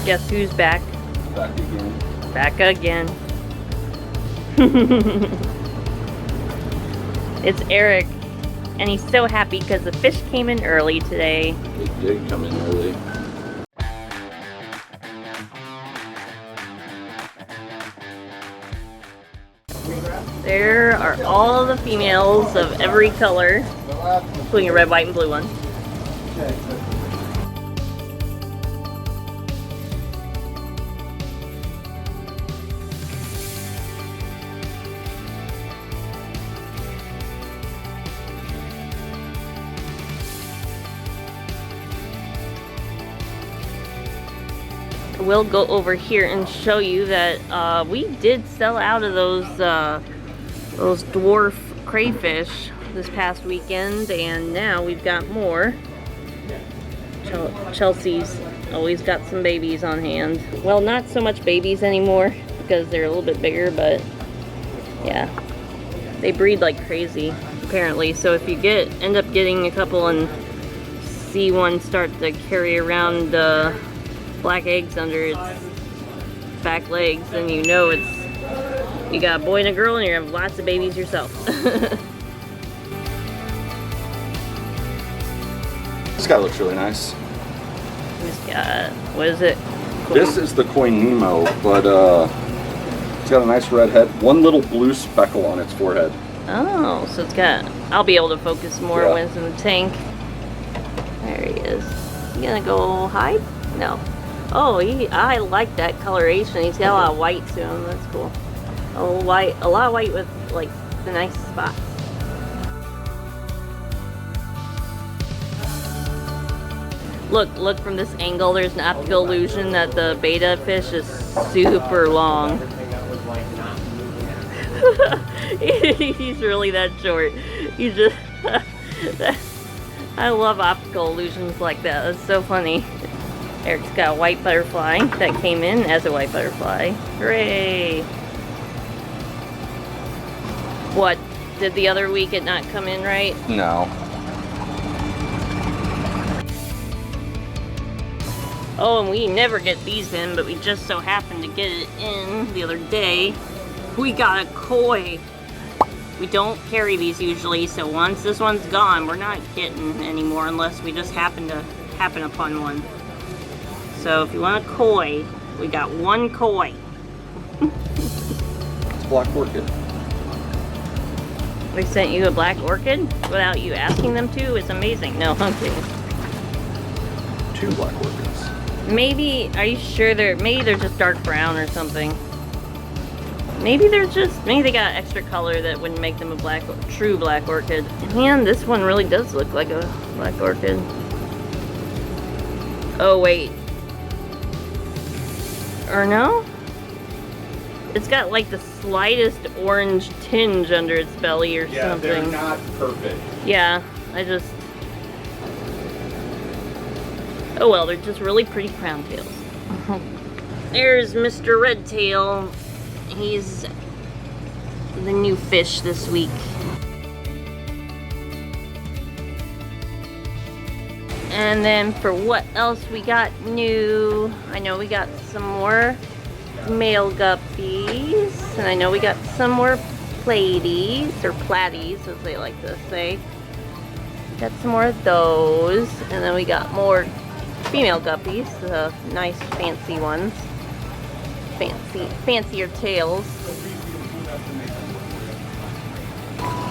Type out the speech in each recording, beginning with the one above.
Guess who's back? Back again. Back again. It's Eric, and he's so happy because the fish came in early today. It did come in early. There are all the females of every color, including a red, white, and blue one. We'll go over here and show you that we did sell out of those dwarf crayfish this past weekend, and now we've got more. Chelsea's always got some babies on hand. Well, not so much babies anymore because they're a little bit bigger, but yeah, they breed like crazy apparently. So if you end up getting a couple and see one start to carry around black eggs under its back legs, then you know you got a boy and a girl and you have lots of babies yourself. This guy looks really nice. This guy, what is it? This is the Koi Nemo, but it's got a nice red head. One little blue speckle on its forehead. Oh, so it's got, I'll be able to focus more when it's in the tank. There he is. You gonna go hide? No. Oh, I like that coloration. He's got a lot of white to him. That's cool. A lot of white with like the nice spots. Look from this angle. There's an optical illusion that the betta fish is super long. He's really that short. He's just. I love optical illusions like that. That's so funny. Eric's got a white butterfly that came in as a white butterfly. Hooray! What? Did the other week it not come in right? No. Oh, and we never get these in, but we just so happened to get it in the other day. We got a koi. We don't carry these usually, so once this one's gone, we're not getting any more unless we just happen upon one. So if you want a koi, we got one koi. It's black orchid. They sent you a black orchid without you asking them to? It's amazing. No, I'm kidding. 2 black orchids. Maybe, are you sure maybe they're just dark brown or something. Maybe they got extra color that wouldn't make them a true black orchid. Man, this one really does look like a black orchid. Oh, wait. Or no? It's got like the slightest orange tinge under its belly or something. Yeah, they're not perfect. Yeah, oh well, they're just really pretty crown tails. There's Mr. Redtail. He's the new fish this week. And then for what else we got new, I know we got some more male guppies, and I know we got some more platies, or platies as they like to say. Got some more of those, and then we got more female guppies, the nice fancy ones. Fancier tails.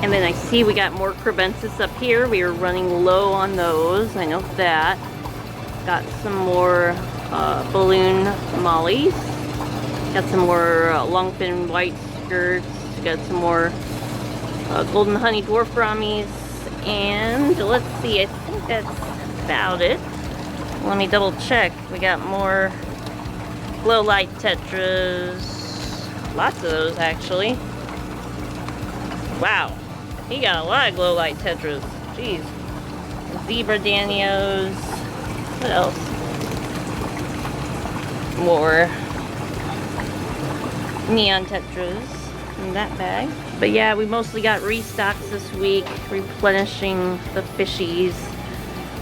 And then I see we got more crebensis up here. We were running low on those. I know that. Got some more balloon mollies. Got some more longfin white skirts. Got some more golden honey dwarf brahmies. And let's see, I think that's about it. Let me double check. We got more glow light tetras. Lots of those actually. Wow. He got a lot of glow light tetras. Jeez. Zebra danios. What else? More neon tetras in that bag. But yeah, we mostly got restocks this week, replenishing the fishies.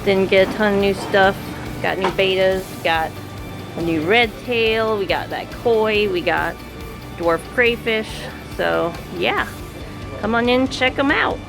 Didn't get a ton of new stuff. Got new bettas. Got a new redtail, we got that koi, we got dwarf crayfish. So yeah, come on in, check them out.